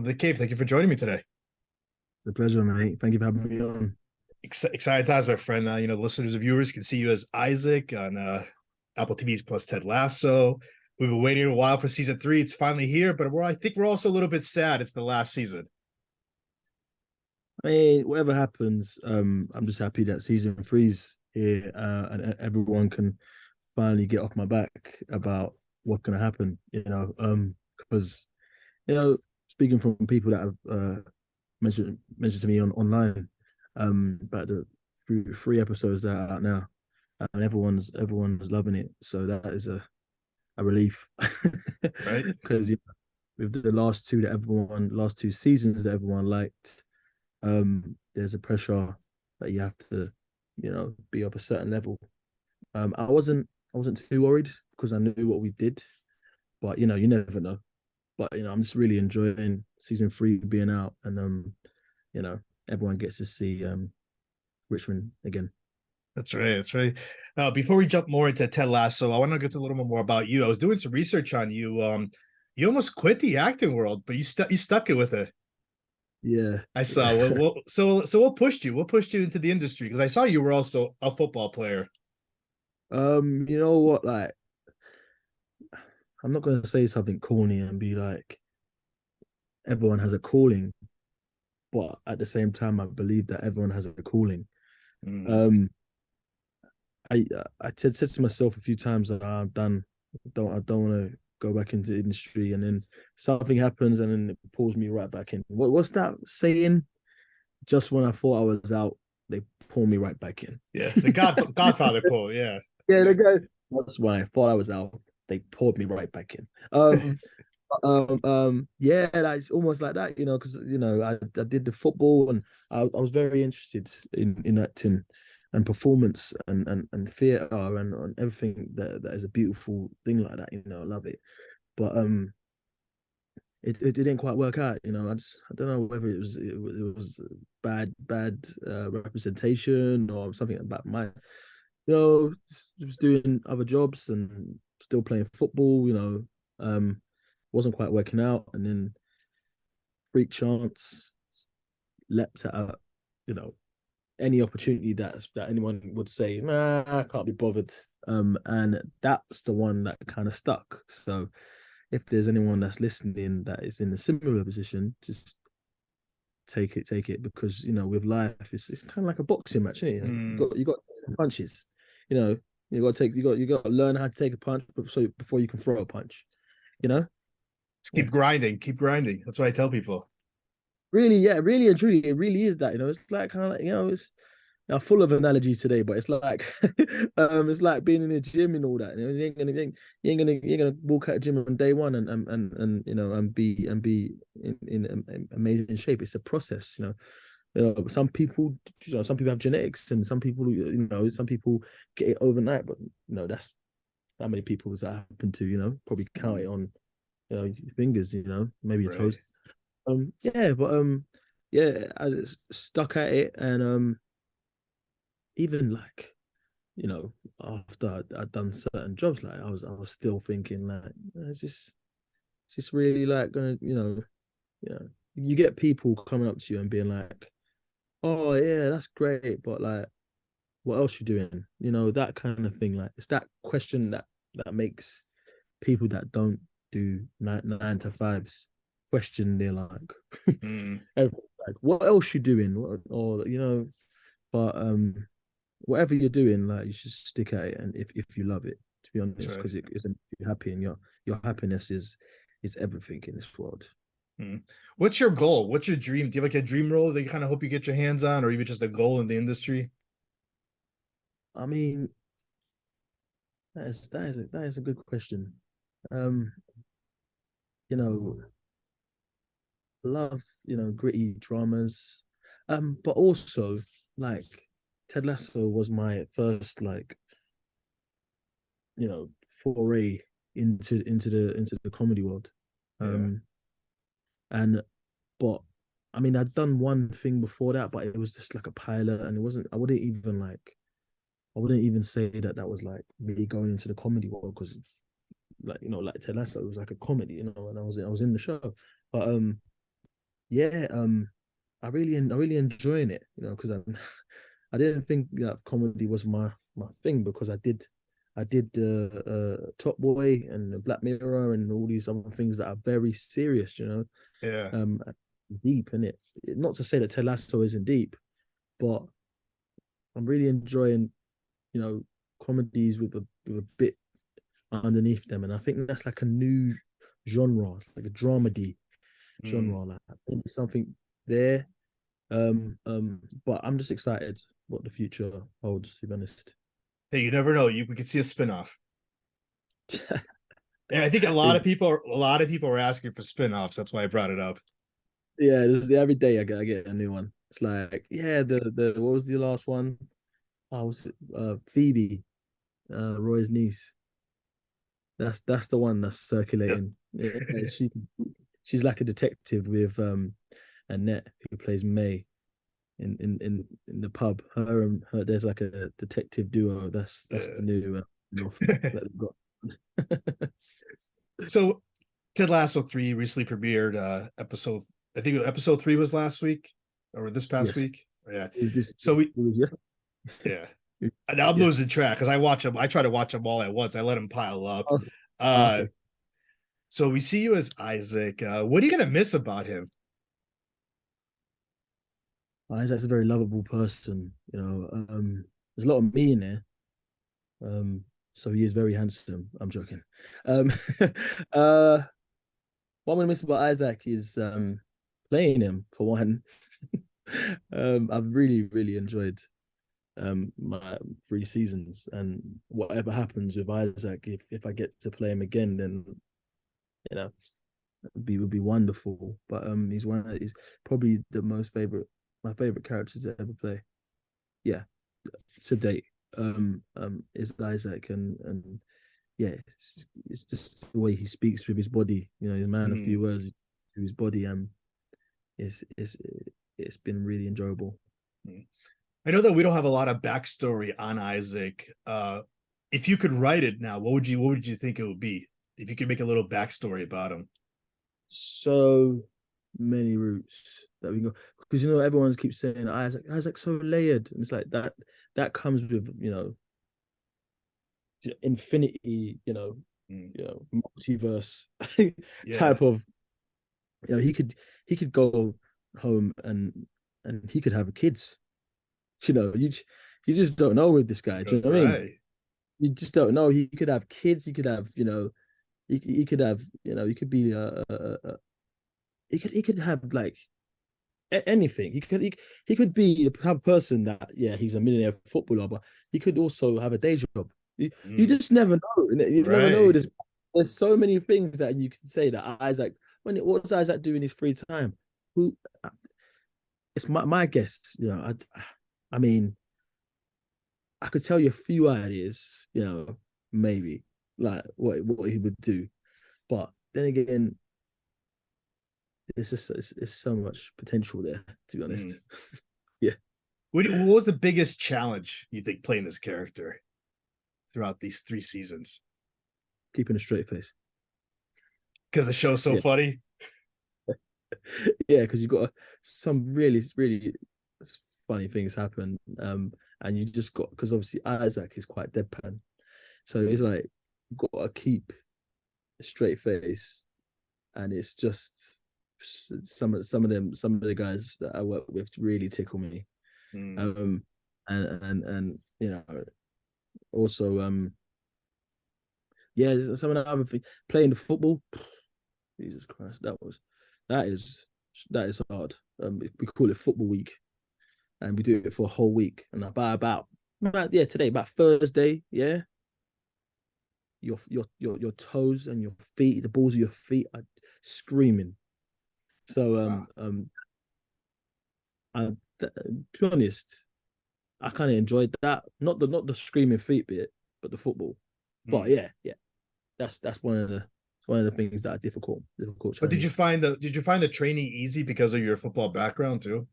the cave. Thank you for joining me today. It's a pleasure, mate. Thank you for having me on. Excited times, my friend. Listeners and viewers can see you as Isaac on Apple TV's plus Ted Lasso. We've been waiting a while for season 3. It's finally here, but I think we're also a little bit sad. It's the last season. I mean, whatever happens, I'm just happy that season three's here, and everyone can finally get off my back about what's gonna happen. Because speaking from people that have mentioned to me online, about the three episodes that are out now, and everyone's loving it. So that is a relief, Right? because with the last two seasons that everyone liked, there's a pressure that you have to, be of a certain level. I wasn't too worried because I knew what we did, but you never know. But I'm just really enjoying season three being out, and you know, everyone gets to see Richmond again. That's right. That's right. Before we jump more into Ted Lasso, I want to get a little bit more about you. I was doing some research on you. You almost quit the acting world, but you stuck it with it. Yeah. I saw. So what pushed you? What pushed you into the industry? Because I saw you were also a football player. You know what? Like, I'm not gonna say something corny and be like, everyone has a calling, but at the same time, I believe that everyone has a calling. Mm. Um, I said to myself a few times that I'm done. I don't want to go back into the industry, and then something happens, and then it pulls me right back in. What's that saying? Just when I thought I was out, they pull me right back in. Yeah, the Godfather pull. Yeah. Yeah, they go. That's when I thought I was out. They pulled me right back in. Yeah, that's almost like that, because I did the football, and I was very interested in acting and performance and theater and everything that is a beautiful thing like that. I love it. But it didn't quite work out. I don't know whether it was bad representation or something about my just doing other jobs and still playing football. Wasn't quite working out, and then freak chance leapt at you know any opportunity that anyone would say, nah, I can't be bothered. And that's the one that kind of stuck. So if there's anyone that's listening that is in a similar position, just take it, because with life it's kind of like a boxing match, isn't it? Mm. You got some punches, you know. You got to learn how to take a punch before you can throw a punch, you know. Just Yeah. keep grinding. Keep grinding. That's what I tell people. Really, yeah, really and truly, it really is that. It's like kind of like, it's full of analogies today, but it's like it's like being in the gym and all that. You ain't gonna walk out of gym on day one and and be in amazing shape. It's a process. Some people have genetics, and some people get it overnight, but that's how many people does that happen to, probably count it on your fingers, maybe your Right. toes. Yeah, but yeah, I just stuck at it, and even like, after I'd done certain jobs, like I was still thinking like, it's just really like gonna, you get people coming up to you and being like, oh yeah, that's great, but like, what else you doing? That kind of thing. Like, it's that question that makes people that don't do nine to fives question their like, Mm. like, what else you doing? Or but whatever you're doing, like, you should stick at it, and if you love it, to be That's honest, right. because it isn't you happy, and your happiness is everything in this world. Mm. What's your goal? What's your dream? Do you have like a dream role that you kind of hope you get your hands on, or even just a goal in the industry? I mean, that is a good question. Um, you know, love, gritty dramas. But also, like, Ted Lasso was my first, like, foray into the comedy world. Yeah. Um, and but I mean, I'd done one thing before that, but it was just like a pilot, and it wasn't. I wouldn't even say that was like really going into the comedy world, because, like, like Ted Lasso, it was like a comedy, and I was in the show, but Yeah, I really enjoying it, because I didn't think that comedy was my thing because I did Top Boy and Black Mirror and all these other things that are very serious, Yeah. deep in it. Not to say that Ted Lasso isn't deep, but I'm really enjoying, you know, comedies with a bit underneath them, and I think that's like a new genre, like a dramedy Mm. genre, like maybe something there. But I'm just excited what the future holds, to be honest. Hey, you never know. We could see a spinoff. Yeah, I think a lot of people are asking for spinoffs. That's why I brought it up. Yeah, every day I get a new one. It's like, yeah, the what was the last one? Oh, was it Phoebe, Roy's niece. That's the one that's Yes. circulating. Yeah, she's like a detective with Annette who plays May in the pub. Her and her, there's like a detective duo. That's the new that they've got. So Ted Lasso 3 recently premiered episode, I think episode 3 was last week or this past Yes, week. Yeah. it So we was yeah. And I'm yeah. losing track because I try to watch them all at once. I let them pile up. Oh, Uh okay. so we see you as Isaac. What are you gonna miss about him? Isaac's a very lovable person. There's a lot of me in there. So he is very handsome. I'm joking. Um, uh, what I'm gonna miss about Isaac is playing him for one. I've really enjoyed my 3 seasons, and whatever happens with Isaac, if I get to play him again, then you know would be wonderful. But he's probably my favorite character to ever play. Yeah, to date. Is Isaac, and yeah, it's just the way he speaks with his body. He's a man of Mm. few words to his body, and it's it's been really enjoyable. I know that we don't have a lot of backstory on Isaac. If you could write it now, what would you think it would be? If you could make a little backstory about him. So many routes that we can go because everyone keeps saying Isaac's so layered, and it's like that comes with infinity, Mm. multiverse Yeah. type of he could go home and he could have kids. You just don't know with this guy. Do you know what I mean? Right. You just don't know. He could have kids. He could have he could have he could be he could have like anything. He could be the type of person that he's a millionaire footballer, but he could also have a day job. You Mm. just never know. You never know. Right. There's so many things that you can say that Isaac. What does Isaac do in his free time? Who? It's my guess. I mean, I could tell you a few ideas. Maybe like what he would do, but then again, it's so much potential there. To be honest, Mm. yeah. What was the biggest challenge you think playing this character throughout these 3 seasons? Keeping a straight face. Because the show's so Yeah, funny. yeah, because you've got some really funny things happen. And you just got because obviously Isaac is quite deadpan, so it's Mm. like you've got to keep a straight face, and it's just some of the guys that I work with really tickle me. Mm. Um, and also yeah, some of the other things playing the football. Jesus Christ, that is that is hard. We call it football week, and we do it for a whole week. And about today, about Thursday, yeah, your toes and your feet, the balls of your feet are screaming. So Wow. to be honest, I kind of enjoyed that. Not the screaming feet bit, but the football. But Mm. yeah, that's one of the things that are difficult But challenges. did you find the training easy because of your football background too?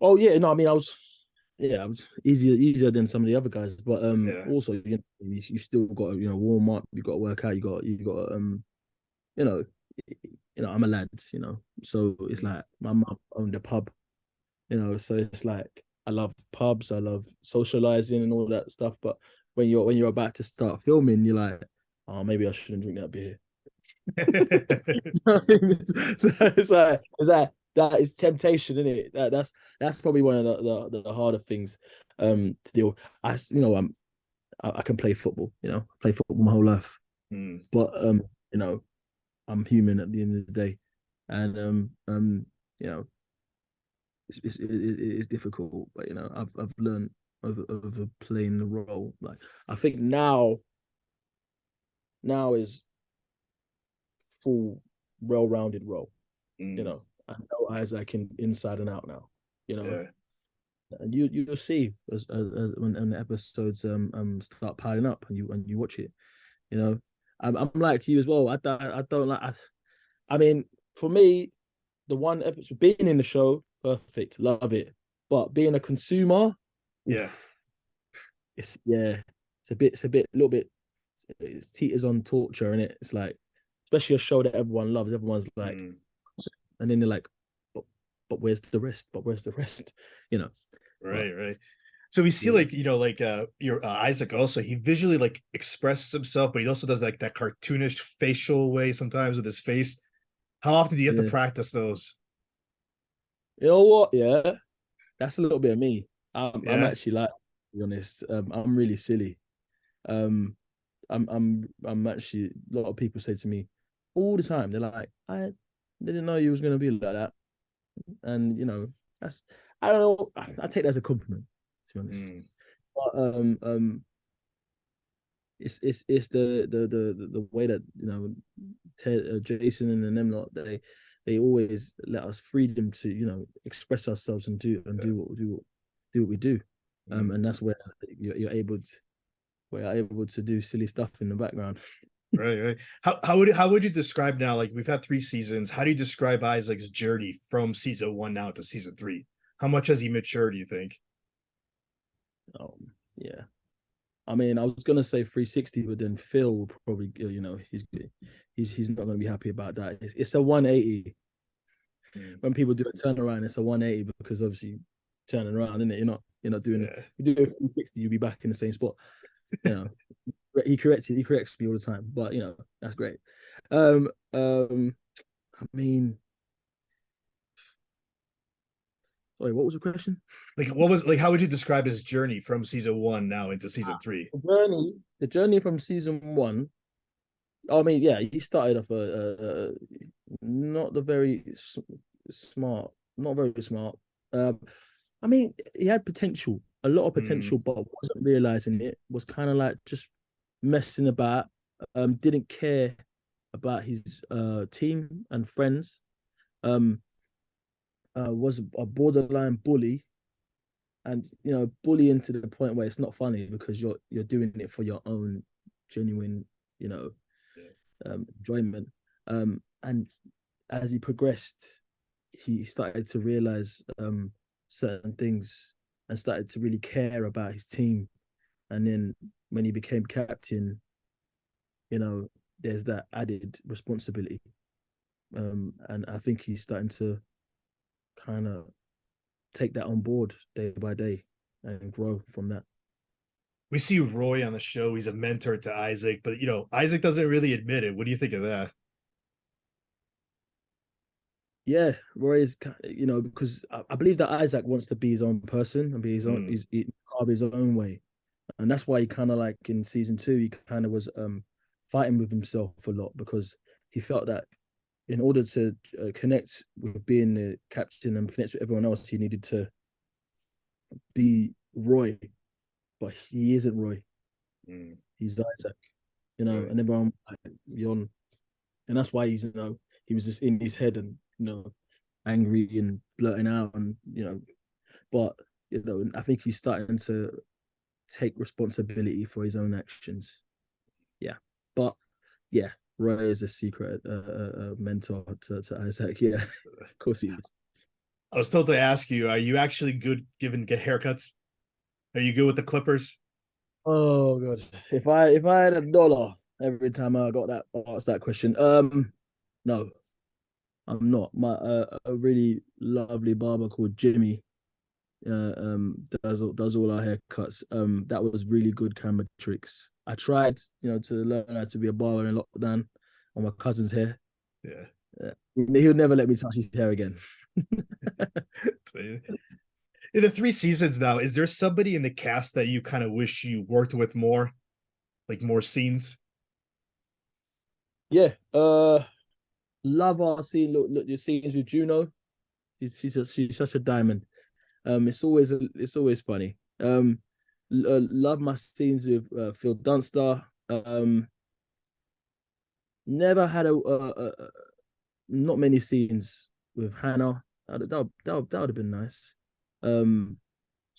Oh yeah, no, I mean I was easier than some of the other guys, but Yeah. also you still got to warm up, you got to work out, you got you know I'm a lad, so it's Mm. like my mum owned a pub, so it's like I love pubs, I love socializing and all that stuff. But when you're about to start filming, you're like, oh, maybe I shouldn't drink that beer. So it's like that is temptation, isn't it? That's probably one of the harder things to deal. I can play football, play football my whole life, Mm. but you know, I'm human at the end of the day, and you know, it's difficult, but I've learned over playing the role. Like I think now is full, well-rounded role. Mm. I know Isaac inside and out now. Yeah. And you'll see as when the episodes start piling up and you watch it. You know, I'm like you as well. I don't like. I mean, for me, the one episode being in the show, perfect, love it. But being a consumer, Yeah. oof, it's a little bit. It teeters on torture, and it's like, especially a show that everyone loves. Everyone's like, Mm. and then they're like, but, but where's the rest? But where's the rest? You know, but Right, right. So we see yeah, like like your Isaac also he visually like expresses himself, but he also does like that cartoonish facial way sometimes with his face. How often do you have to yeah. practice those? You know what? Yeah, that's a little bit of me. I'm Yeah, actually like, to be honest, I'm really silly. Um, I'm actually a lot of people say to me all the time. They're like, I didn't know you was gonna be like that, and that's I don't know. I take that as a compliment, to be honest. mm, But it's the way that Ted, Jason, and them lot they always let us freedom to express ourselves and yeah, do what we do, mm. and that's where you're able to do silly stuff in the background. Right, right. How would you describe now? Like we've had 3 seasons. How do you describe Isaac's journey from season 1 now to season 3? How much has he matured, do you think? Yeah, I mean, I was gonna say 360, but then Phil will probably, he's not gonna be happy about that. It's a 180. Mm, When people do a turnaround, it's a 180 because obviously turning around, isn't it? You're not doing it. yeah. You do a 360, you'll be back in the same spot. You know, he corrects me all the time, but that's great. Um, um, I mean, sorry, what was the question? Like what was like how would you describe his journey from season 1 now into season 3? The journey from season one. I mean, yeah, he started off not the very smart, not very smart. Um, I mean, he had potential, a lot of Mm, potential, but wasn't realizing it. Was kind of like just messing about. Didn't care about his team and friends. Um, was a borderline bully, and bullying to the point where it's not funny because you're doing it for your own genuine, you know, yeah. enjoyment. And as he progressed, he started to realize certain things and started to really care about his team. And then when he became captain, there's that added responsibility. And I think he's starting to kind of take that on board day by day and grow from that. We see Roy on the show. He's a mentor to Isaac, but Isaac doesn't really admit it. What do you think of that? Yeah, Roy is, because I believe that Isaac wants to be his own person and be his own, Mm, carve his own way, and that's why he kind of like in season two, he kind of was fighting with himself a lot because he felt that in order to connect with being the captain and connect with everyone else, he needed to be Roy, but he isn't Roy. mm, He's Isaac, right. and everyone like, Yon, and that's why he was just in his head and angry and blurting out and but I think he's starting to take responsibility for his own actions. Yeah, but yeah, Roy is a secret mentor to Isaac. Yeah, of course he is. I was told to ask you, are you actually good giving get haircuts? Are you good with the clippers? Oh god, if I had $1 every time I got that asked that question, No, I'm not. My a really lovely barber called Jimmy does all our haircuts. That was really good camera tricks. I tried, to learn how to be a barber in lockdown on my cousin's hair. Yeah. He'll never let me touch his hair again. In the 3 seasons now, is there somebody in the cast that you kind of wish you worked with more, like more scenes? Yeah, love our scene. Look, your scenes with Juno. She's such a diamond. It's always funny. Love my scenes with Phil Dunster. Never had not many scenes with Hannah. That would have been nice. Um,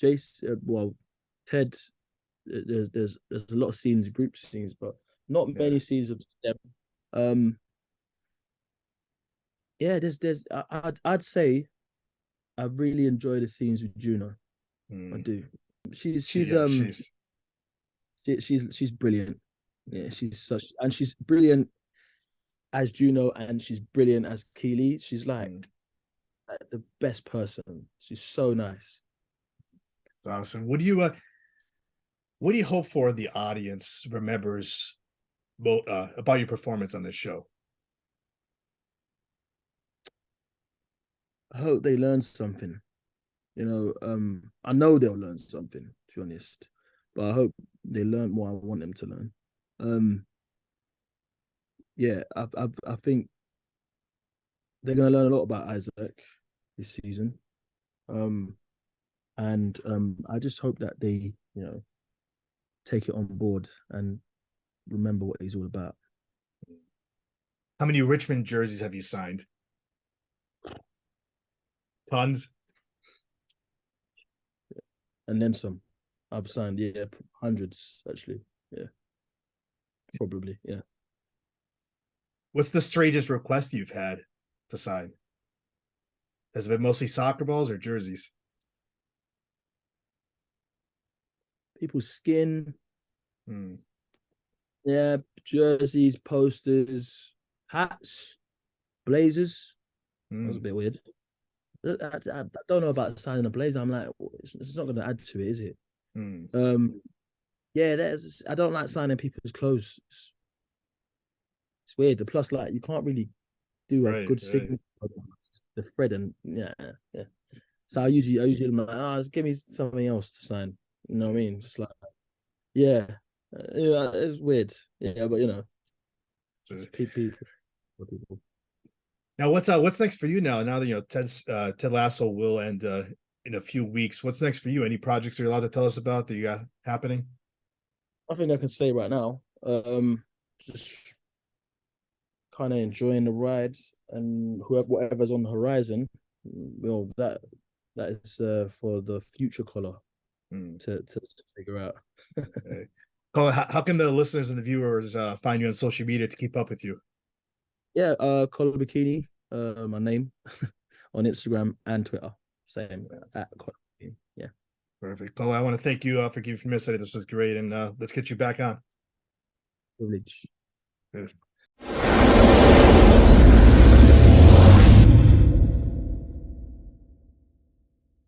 Jace, well, Ted. There's a lot of scenes, group scenes, but not Yeah. many scenes of them. Um, yeah, I'd say I really enjoy the scenes with Juno. I Mm. do. She's She, she's yeah, um she's she's brilliant. Yeah, yeah. she's brilliant as Juno, and she's brilliant as Keely. She's like Mm. the best person. She's so nice. It's awesome. What do you hope for the audience remembers about your performance on this show? I hope they learn something. I know they'll learn something, to be honest. But I hope they learn what I want them to learn. Um, yeah, I think they're gonna learn a lot about Isaac this season. Um, and I just hope that they, take it on board and remember what he's all about. How many Richmond jerseys have you signed? Tons. And then some. I've signed, yeah, hundreds actually. Yeah, probably, yeah. What's the strangest request you've had to sign? Has it been mostly soccer balls or jerseys? People's skin, Hmm. yeah, jerseys, posters, hats, blazers. That was a Hmm. bit weird. I don't know about signing a blazer. I'm like, it's not going to add to it, is it? Hmm. Um, yeah, I don't like signing people's clothes. It's weird. The plus, like, you can't really do a Right, good right. signature. The thread and yeah, yeah. So I usually I'm like, just give me something else to sign. You know what I mean? Just like, yeah, yeah, it's weird. Yeah, but So it's people. now what's next for you now? Now that Ted Lasso will end in a few weeks. What's next for you? Any projects you're allowed to tell us about that you got happening? I think I can say right now. Just kind of enjoying the ride and whatever's on the horizon. Well, that is for the future color Hmm. to figure out. Okay. Colin, how can the listeners and the viewers find you on social media to keep up with you? Yeah, Kola Bikini, my name on Instagram and Twitter. Same at Kola Bikini. Yeah. Perfect. Colin, I want to thank you for giving me a minute. This was great, and let's get you back on. Privilege. Good.